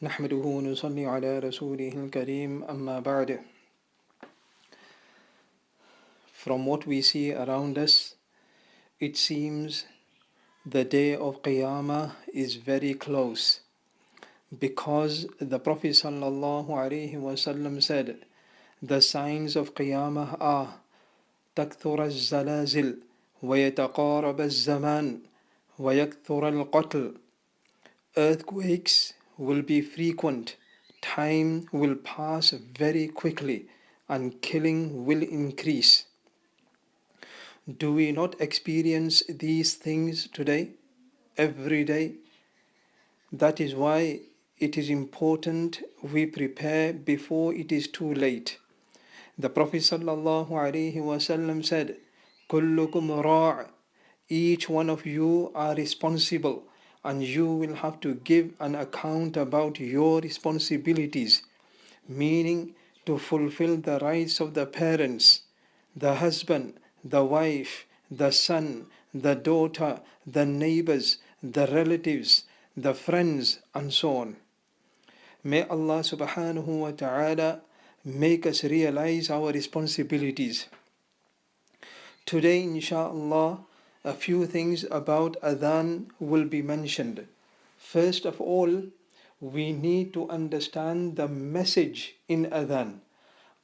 نحمده ونصلي على رسوله الكريم أما بعد. From what we see around us, it seems the day of Qiyamah is very close, because the Prophet sallallahu alaihi wasallam said, the signs of Qiyamah are تكثر الزلازل ويتقارب الزمان ويكثر القتل. Earthquakes will be frequent, time will pass very quickly, and killing will increase. Do we not experience these things today, every day? That is why it is important we prepare before it is too late. The Prophet sallallahu alaihi wasallam said, "Kullukum ra'." Each one of you are responsible, and you will have to give an account about your responsibilities, meaning to fulfill the rights of the parents, the husband, the wife, the son, the daughter, the neighbors, the relatives, the friends, and so on. May Allah subhanahu wa ta'ala make us realize our responsibilities. Today, Insha Allah, a few things about Adhaan will be mentioned. First of all, we need to understand the message in Adhaan.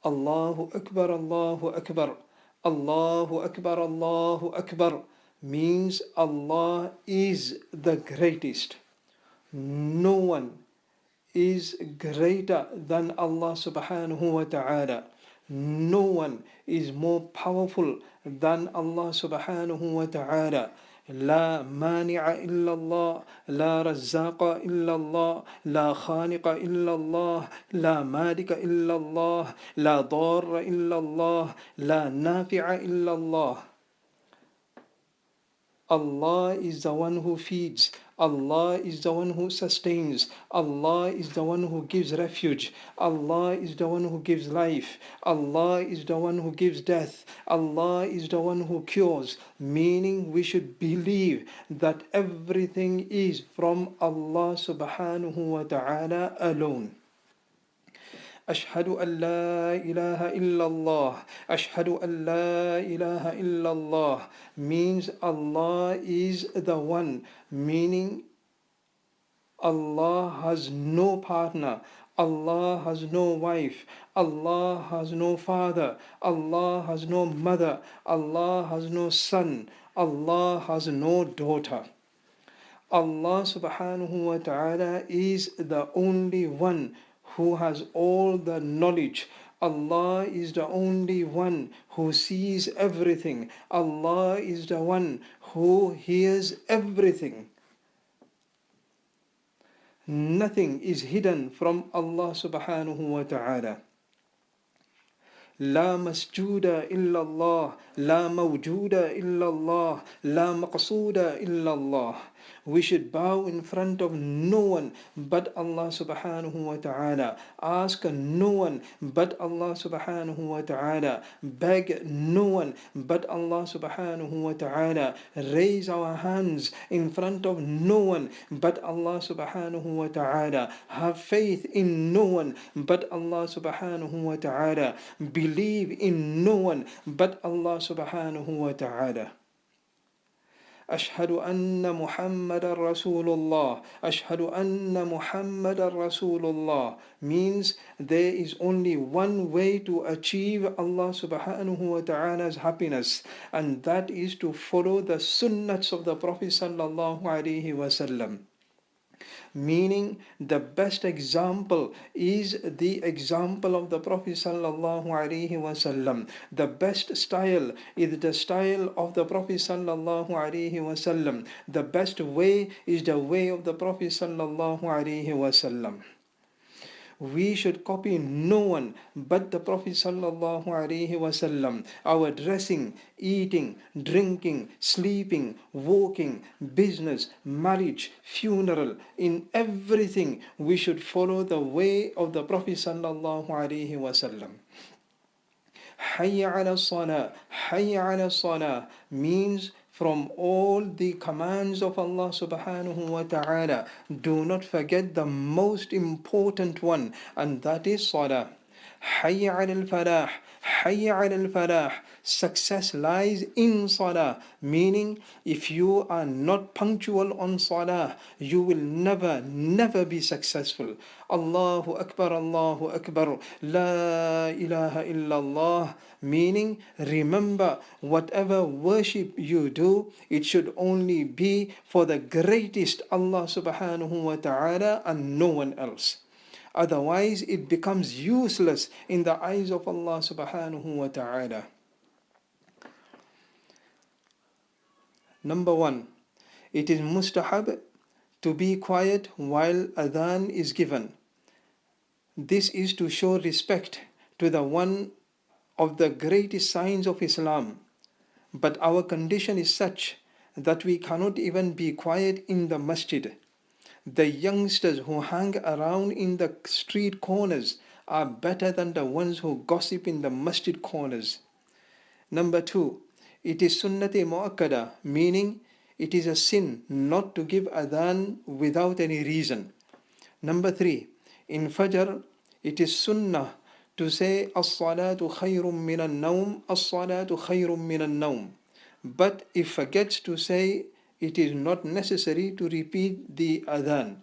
Allahu Akbar, Allahu Akbar, Allahu Akbar, Allahu Akbar means Allah is the greatest. No one is greater than Allah subhanahu wa ta'ala. No one is more powerful than Allah subhanahu wa ta'ala. لا مانع إلا الله، لا رزاق إلا الله، لا خالق إلا الله، لا مالك إلا الله، لا ضار إلا الله، لا نافع إلا الله. Allah is the one who feeds. Allah is the one who sustains. Allah is the one who gives refuge. Allah is the one who gives life. Allah is the one who gives death. Allah is the one who cures. Meaning we should believe that everything is from Allah subhanahu wa ta'ala alone. أشهد أن لا إله إلا الله. أشهد أن لا إله إلا الله means Allah is the one, meaning Allah has no partner, Allah has no wife, Allah has no father, Allah has no mother, Allah has no son, Allah has no daughter. Allah subhanahu wa ta'ala is the only one who has all the knowledge. Allah is the only one who sees everything. Allah is the one who hears everything. Nothing is hidden from Allah subhanahu wa ta'ala. لا مسجود إلا الله، لا موجود إلا الله، لا مقصود إلا الله. We should bow in front of no one but Allah subhanahu wa ta'ala. Ask no one but Allah subhanahu wa ta'ala. Beg no one but Allah subhanahu wa ta'ala. Raise our hands in front of no one but Allah subhanahu wa ta'ala. Have faith in no one but Allah subhanahu wa ta'ala. Believe in no one but Allah subhanahu wa ta'ala. أشهد أن محمد رسول الله. أشهد أن محمد رسول الله means there is only one way to achieve Allah subhanahu wa ta'ala's happiness, and that is to follow the sunnats of the Prophet sallallahu alaihi wasallam. Meaning the best example is the example of the Prophet sallallahu alaihi wasallam. The best style is the style of the Prophet sallallahu alaihi wasallam. The best way is the way of the Prophet sallallahu alaihi wasallam. We should copy no one but the Prophet sallallahu alaihi wasallam. Our dressing, eating, drinking, sleeping, walking, business, marriage, funeral, in everything we should follow the way of the Prophet sallallahu alaihi wasallam. Hayya ala salah, hayya ala salah means from all the commands of Allah subhanahu wa ta'ala, do not forget the most important one, and that is salah. Hayya al falah, hayya al falah. Success lies in salah, meaning if you are not punctual on salah, you will never be successful. Allahu Akbar, Allahu Akbar, La ilaha illallah, meaning remember whatever worship you do, it should only be for the greatest Allah subhanahu wa ta'ala and no one else. Otherwise, it becomes useless in the eyes of Allah subhanahu wa ta'ala. Number one, it is mustahab to be quiet while adhan is given. This is to show respect to the one of the greatest signs of Islam. But our condition is such that we cannot even be quiet in the masjid. The youngsters who hang around in the street corners are better than the ones who gossip in the masjid corners. Number two, it is sunnati mu'akkada, meaning it is a sin not to give adhan without any reason. Number three, in Fajr, it is sunnah to say as-salatu khayrun min al-nawm, as-salatu khayrun min al-nawm. But if forgets to say, it is not necessary to repeat the adhan.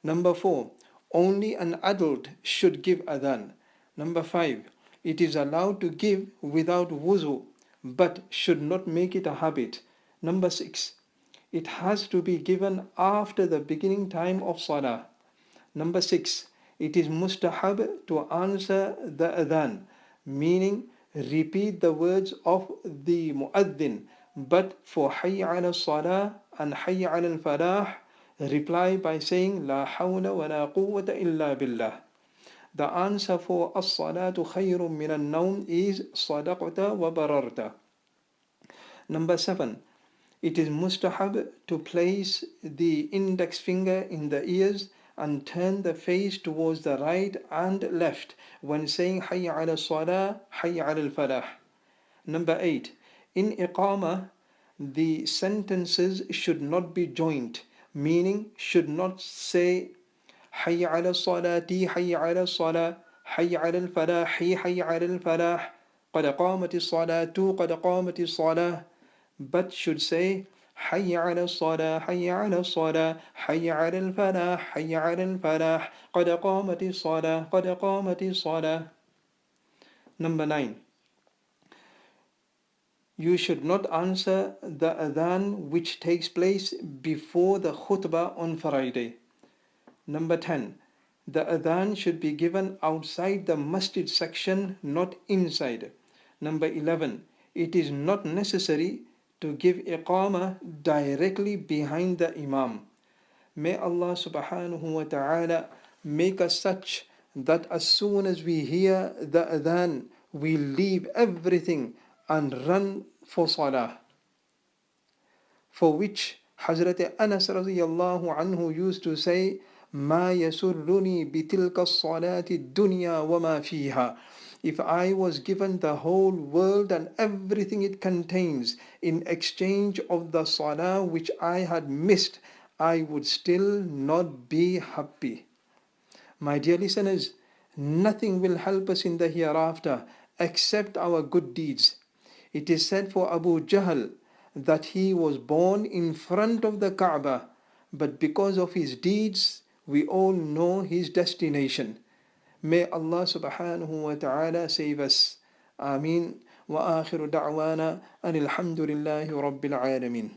Number four, only an adult should give adhan. Number five, it is allowed to give without wuzu, but should not make it a habit. Number six, it has to be given after the beginning time of salah. Number six, it is mustahab to answer the adhan, meaning repeat the words of the muaddin, but for hayya ala salah and hayya ala falah, reply by saying la hawla wa la quwwata illa billah. The answer for as-salatu khayrun min al-nawm is sadaqta wa bararta. Number seven, it is mustahab to place the index finger in the ears and turn the face towards the right and left when saying hayya ala salah, hayya ala falah. Number eight, in iqamah, the sentences should not be joined, meaning should not say hayya ala salati, hayya ala salah, hayya ala falahi, hayya ala falah, qad qamati salatu, qad qamati salah, but should say حي على الصلاة حي على الصلاة حي على الفلاح حي على الفلاح قد قامت الصلاة قد قامت الصلاة. Number 9. You should not answer the adhan which takes place before the khutbah on Friday. Number 10. The adhan should be given outside the masjid section, not inside. Number 11. It is not necessary to give iqamah directly behind the imam. May Allah subhanahu wa ta'ala make us such that as soon as we hear the adhan, we leave everything and run for salah. For which Hazrat Anas radiyallahu anhu used to say, ما يسرني بتلك الصلاة الدنيا وما فيها. If I was given the whole world and everything it contains in exchange of the salah which I had missed, I would still not be happy. My dear listeners, nothing will help us in the hereafter except our good deeds. It is said for Abu Jahl that he was born in front of the Kaaba, but because of his deeds, we all know his destination. May Allah subhanahu wa ta'ala save us. Ameen. Wa akhiru da'wana anil hamdulillahi rabbil alameen.